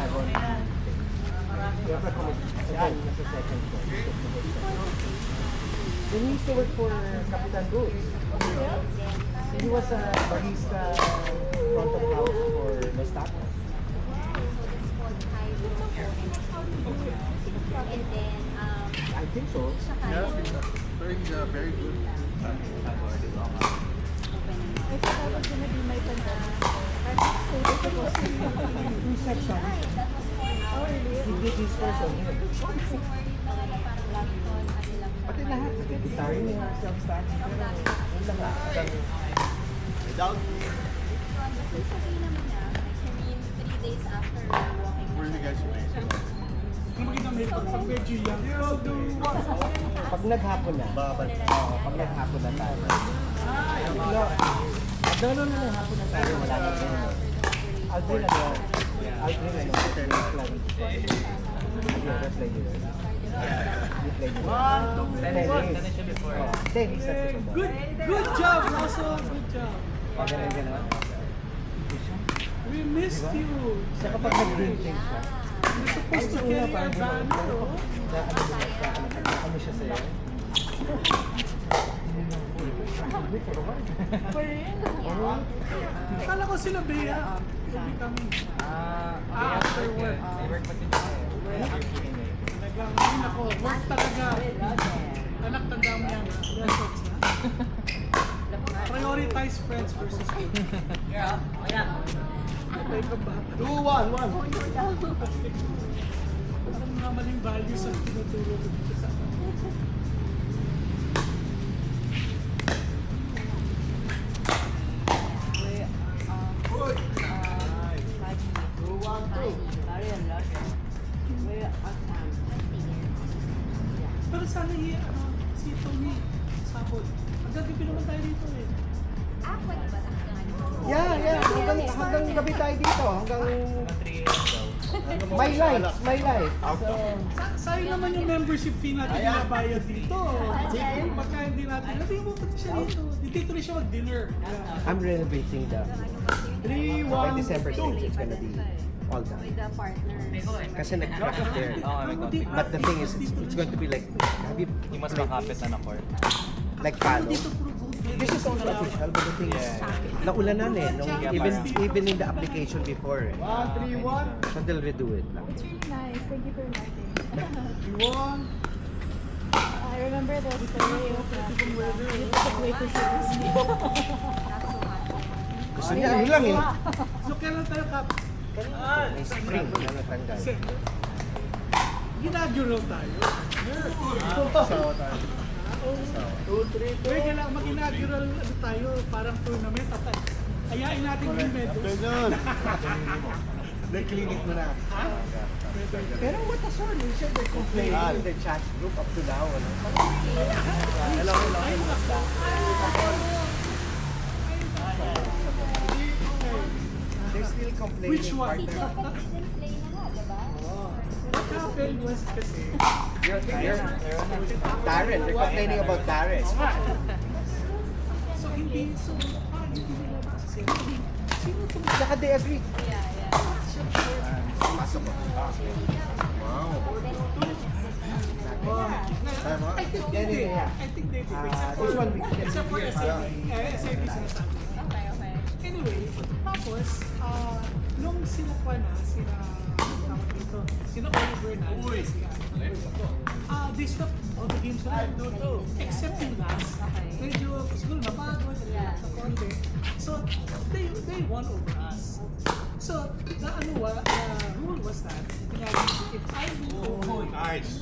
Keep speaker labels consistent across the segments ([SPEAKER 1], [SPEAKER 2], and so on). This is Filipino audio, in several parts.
[SPEAKER 1] Dragon. You have again, nasa second floor. Then he used to work for Capitan Goods. He was a barista front of house for Los Tacos.
[SPEAKER 2] And then,
[SPEAKER 1] I think so.
[SPEAKER 3] Yeah, he's very good.
[SPEAKER 4] I thought I was gonna be my pandemic. I'm so difficult.
[SPEAKER 1] Two sets on.
[SPEAKER 4] Oh, really?
[SPEAKER 1] He did his first on here. Pati lahat. Pati guitar niya, self-start. Pero yung lahat.
[SPEAKER 3] Without
[SPEAKER 2] sabihin naman niya, like, I mean, 3 days after walking.
[SPEAKER 3] where you guys play.
[SPEAKER 1] Pag naghapon na, pag naghapon na tayo. No, hapon na tayo, wala na tayo. I'll drink ano, I'll drink ano, let's play here. We play here. Tennis.
[SPEAKER 5] Good job, Russell. Good job.
[SPEAKER 1] Ganun.
[SPEAKER 5] We missed you.
[SPEAKER 1] So kapag nag-drinking siya,
[SPEAKER 5] You're supposed to carry our banner, oh.
[SPEAKER 1] ano siya sa'yo?
[SPEAKER 4] For real?
[SPEAKER 5] Akala ko sila Bea. You'll be coming. After work. Talagang, yun ako, work talaga. Anak, tanda mo yan, ha? Resorts na. Prioritize friends versus work. May kabata.
[SPEAKER 3] 2-1-1.
[SPEAKER 5] Ang mga maling values ang tinuturo ko dito sa Pero sana si Tony, sabot. Magagabi naman tayo dito eh.
[SPEAKER 2] Pwede ba?
[SPEAKER 1] Yeah. Hanggang gabi tayo dito. Hanggang my life. So,
[SPEAKER 5] Sayang naman yung membership fee natin binabayad dito. Baka hindi natin, hindi mo pati siya dito. Dito rin siya mag-dinner.
[SPEAKER 1] I'm renovating the
[SPEAKER 3] 3-1-2.
[SPEAKER 1] by December 6th, it's gonna be all done.
[SPEAKER 2] With the partners.
[SPEAKER 1] Kasi nag-crack there. But the thing is, it's going to be like, have you
[SPEAKER 6] Yung mas makapit na court.
[SPEAKER 1] like palo?
[SPEAKER 5] Dito puro good.
[SPEAKER 1] This is also official, but the thing is, naulanan eh. Even in the application before eh.
[SPEAKER 3] 1-3-1.
[SPEAKER 1] So they'll redo it lang.
[SPEAKER 4] It's really nice. Thank you for inviting.
[SPEAKER 3] 3-1.
[SPEAKER 4] I remember the story of you took way to see
[SPEAKER 1] Gusto niya, ano lang eh.
[SPEAKER 5] So kailan tayo kap?
[SPEAKER 1] May spring na natanggal.
[SPEAKER 5] Inaugural tayo. Uy, kailangan mag-inaugural tayo, parang tournament. Ayain natin yung medals.
[SPEAKER 3] Ganun. Na-clinic mo na.
[SPEAKER 1] Pero what a sorry, you said they're complaining in the chat group up to now. Ano? They're still complaining.
[SPEAKER 5] Which one?
[SPEAKER 2] Play na nga, diba?
[SPEAKER 5] What happened was kasi,
[SPEAKER 1] Darren, they're complaining about Darren.
[SPEAKER 5] so parang hindi nila kasi, sino itong
[SPEAKER 1] Saka they agree.
[SPEAKER 3] Pasok mo. Wow.
[SPEAKER 5] I think they did. I think they did.
[SPEAKER 1] This one we can
[SPEAKER 5] Except for SAB. SAB sinasabi.
[SPEAKER 2] Okay.
[SPEAKER 5] Anyway, tapos, nung sila pa na, tawag dito, sila Oliver na, they stopped all the games na except yung last. Medyo, siguro napagod, sa konti. So, they won over us. So, the rule was that, if I go
[SPEAKER 3] Nice.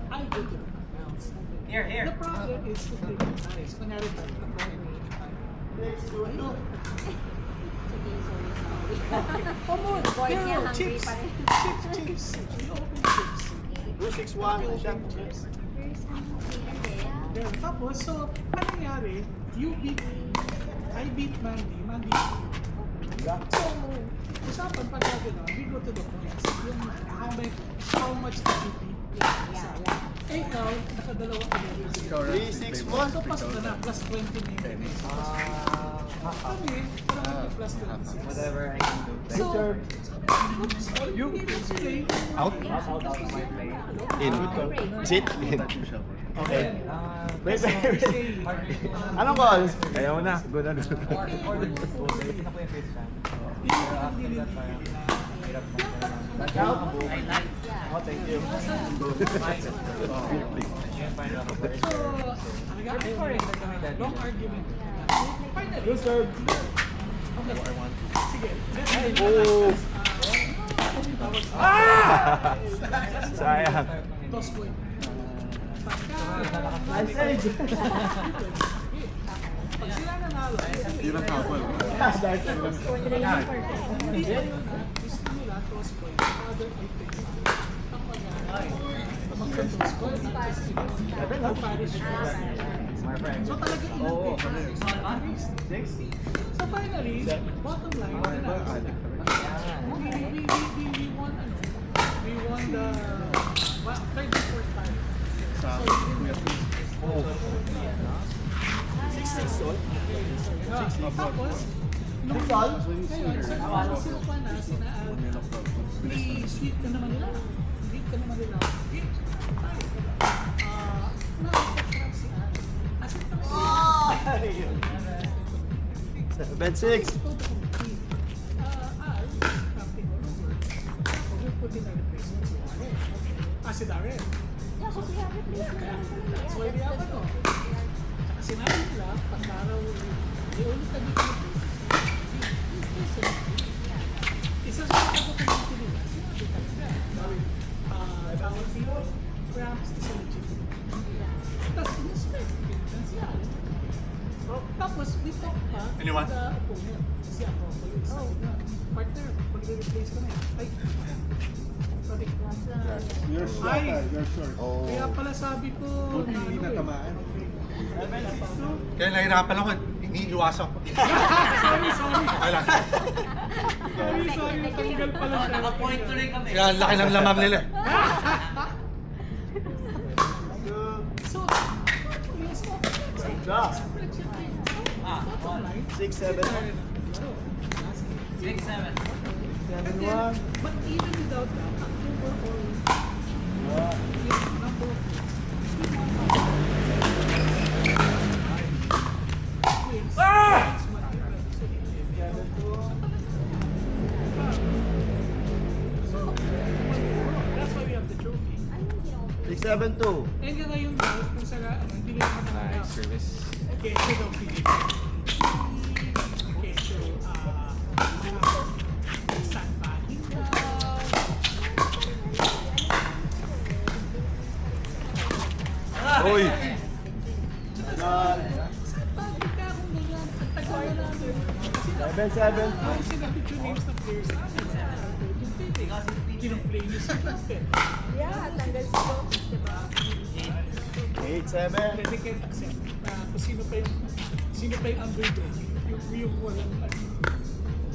[SPEAKER 5] I go to the finals. The problem is to play the ties. Kunyari tayo,
[SPEAKER 3] Next to
[SPEAKER 5] ano,
[SPEAKER 2] Board niya,
[SPEAKER 5] pero
[SPEAKER 2] hungry
[SPEAKER 5] chips.
[SPEAKER 2] pa rin.
[SPEAKER 5] Chips. You open chips.
[SPEAKER 3] 2-6-1. Shot.
[SPEAKER 5] Then, tapos, so, ano nangyari? You beat me. I beat Mandy. Mandy beat you. So, usapan pag gano'n, we go to the points. Yung how much did you beat? Eh, ikaw, nakadalawa ka na.
[SPEAKER 3] 3-6-1.
[SPEAKER 5] So, pasok ka na, plus 20 na yun. Kami, parang plus 26.
[SPEAKER 6] Whatever I can do.
[SPEAKER 5] So, You play.
[SPEAKER 3] Out?
[SPEAKER 1] Out of my play.
[SPEAKER 3] In. Is it? In. Okay. Wait. Anong call? Ayaw na. Go na.
[SPEAKER 1] Hindi na po yung face cam. Pero after that, parang hirap na.
[SPEAKER 3] Out?
[SPEAKER 1] Oh, thank you.
[SPEAKER 5] Long argument. Finally.
[SPEAKER 3] Good serve.
[SPEAKER 5] Sige.
[SPEAKER 3] Oh! Ah! Sayang.
[SPEAKER 5] Toss point.
[SPEAKER 3] Nice save.
[SPEAKER 5] Pag sila nanalo,
[SPEAKER 3] Hirang couple.
[SPEAKER 5] hindi gusto nila toss point. Other people. Mag-toss point. Parish.
[SPEAKER 1] My friend.
[SPEAKER 5] So talaga
[SPEAKER 1] Oo.
[SPEAKER 5] Six. So finally, bottom line, we won ano? We won the third and fourth time.
[SPEAKER 3] Sa
[SPEAKER 1] Oh.
[SPEAKER 5] 6-6 all. Tapos, nung ngayon, sino pa na, sweep na naman nila. Beat ka naman nila. Hit. Nakakapag si Al. As in,
[SPEAKER 3] Ben 6.
[SPEAKER 5] Si Darren. That's why we have ano. Tsaka sinabi nila, pag araw, di ulit na dito. Isa sa mga pagkakamit nila, sinabi talaga. Bawal dito, perhaps isa legit. Tapos, in-respect. Siya. Tapos, we talk pa
[SPEAKER 3] Anyone?
[SPEAKER 5] the opponent. Si ako, partner, pag-replace ko na yan. Ay, sorry.
[SPEAKER 3] You're
[SPEAKER 5] Ay!
[SPEAKER 3] You're short. Oh.
[SPEAKER 5] Kaya pala sabi ko,
[SPEAKER 3] Hindi na tamaan.
[SPEAKER 6] Kaya nahirapan ako, iniiwasan ko.
[SPEAKER 5] sorry.
[SPEAKER 6] Okay lang.
[SPEAKER 5] Sorry, natanggal pala siya.
[SPEAKER 7] Naka-point tuloy kami.
[SPEAKER 6] Kaya ang laki ng lamam nila.
[SPEAKER 5] So, yes mo.
[SPEAKER 7] Ah,
[SPEAKER 3] 6, 7, 1.
[SPEAKER 7] 6, 7.
[SPEAKER 5] But even without that, October or number that's why we have the trophy.
[SPEAKER 3] 6, 7, 2.
[SPEAKER 5] And yung ngayon daw, kung sa hindi nila
[SPEAKER 1] Nice service.
[SPEAKER 5] Okay, so daw Philip. Okay, so, sandbagging daw.
[SPEAKER 3] Uy!
[SPEAKER 5] Sandbagging ka kung ganyan. Ang tagal na namin.
[SPEAKER 3] 7, 7.
[SPEAKER 5] Ay, sinabit yung names ng players namin. Kinong-play niyo si Lopez.
[SPEAKER 2] Yeah, tanggal si Lopez, diba?
[SPEAKER 3] 8, 7.
[SPEAKER 5] Pwede kayo accept na kung sino pa yung underdog. Yung walang ano.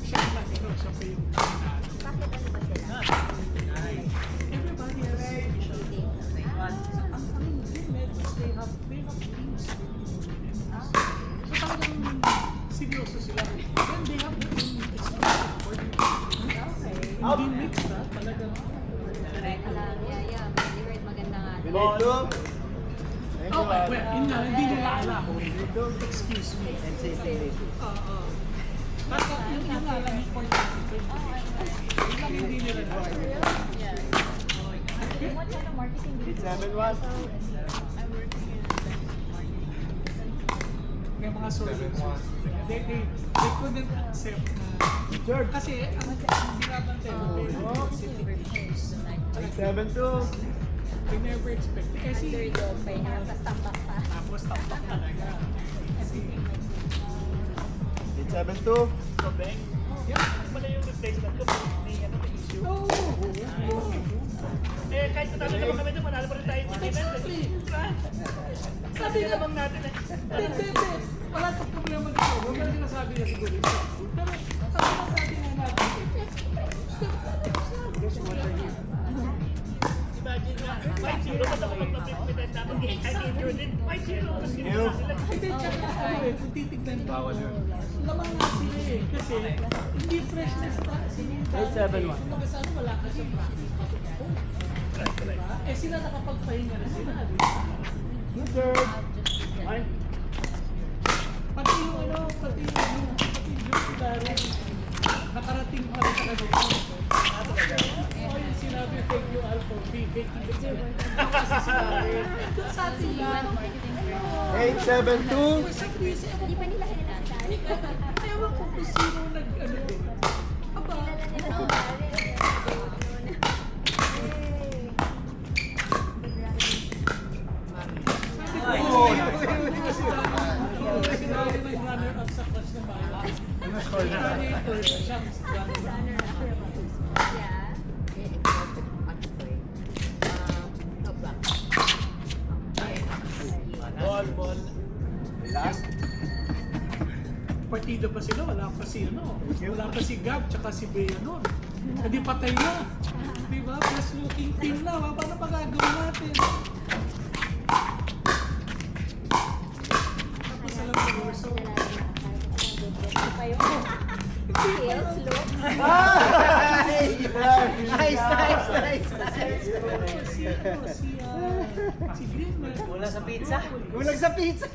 [SPEAKER 5] Siya lang, siya pa yung nanalo.
[SPEAKER 2] Bakit ano ba sila?
[SPEAKER 5] Everybody has special team. Yung Mets, they have teams. So talagang seryoso sila. Then they have their own experience according to hindi mixed ha, talagang
[SPEAKER 2] Yeah. Delivered maganda nga.
[SPEAKER 3] Minute 2.
[SPEAKER 5] oh, well, yun nga, hindi nila alam. Excuse me. Basta yung alam importante. Yun lang hindi nila alam.
[SPEAKER 4] What kind of marketing do you
[SPEAKER 3] 8,
[SPEAKER 4] do?
[SPEAKER 3] 7, 1.
[SPEAKER 5] May mga sources. They couldn't accept na kasi ang binabantay mo
[SPEAKER 3] Ay, 7, 2.
[SPEAKER 5] they never expect kasi
[SPEAKER 2] Underdog pa yun. Tapos tambak pa.
[SPEAKER 5] tapos tampak talaga. Kasi
[SPEAKER 3] 8, 7, 2.
[SPEAKER 5] yeah, pala yung replacement ko may ano may issue. Oo. Eh kahit natalo naman kami doon, manalo pa rin tayo. Exactly. Sabi naman natin eh. Hindi. Wala kang problema dito. Huwag ka na sinasabi na siguro ito. Pero sabi nga natin. Imagine nga, 5-0 pa dapat mag-pretend natin. Hindi, tsaka ano eh, kung titignan mo,
[SPEAKER 3] Bawal yun.
[SPEAKER 5] lamang nga sila eh. Kasi hindi fresh na start sila.
[SPEAKER 1] 8-7-1.
[SPEAKER 5] Kumbaga sa ano, wala ka siyang practice. Diba? Eh sila nakapagpahinga na sila, di ba?
[SPEAKER 1] Good serve. Fine.
[SPEAKER 5] Pati yung ano, pati yung Jupiter, nakarating pa rin sa kanila. O yung sinabi, fake you Alpha B, fake you Alpha B. Kasi sinabi, doon sa atin lang.
[SPEAKER 3] 872.
[SPEAKER 2] Hindi pa nila hinahanda.
[SPEAKER 5] Ewan ko kung sino nag-ano. Aba, sinabi ng runner-up sa class na bayan.
[SPEAKER 3] Ano score na?
[SPEAKER 5] Siya,
[SPEAKER 2] Yeah.
[SPEAKER 5] ball.
[SPEAKER 3] Last.
[SPEAKER 5] Partida pa sila, wala pa si ano, wala pa si Gab, tsaka si Bea nun. Hindi patay na. Diba? Plus looking team na, paano pa gagawin natin? Tapos alam mo, we're so...
[SPEAKER 2] Skills, looks.
[SPEAKER 3] Nice.
[SPEAKER 5] Si Green,
[SPEAKER 7] Wala sa pizza.
[SPEAKER 3] Kulang sa pizza.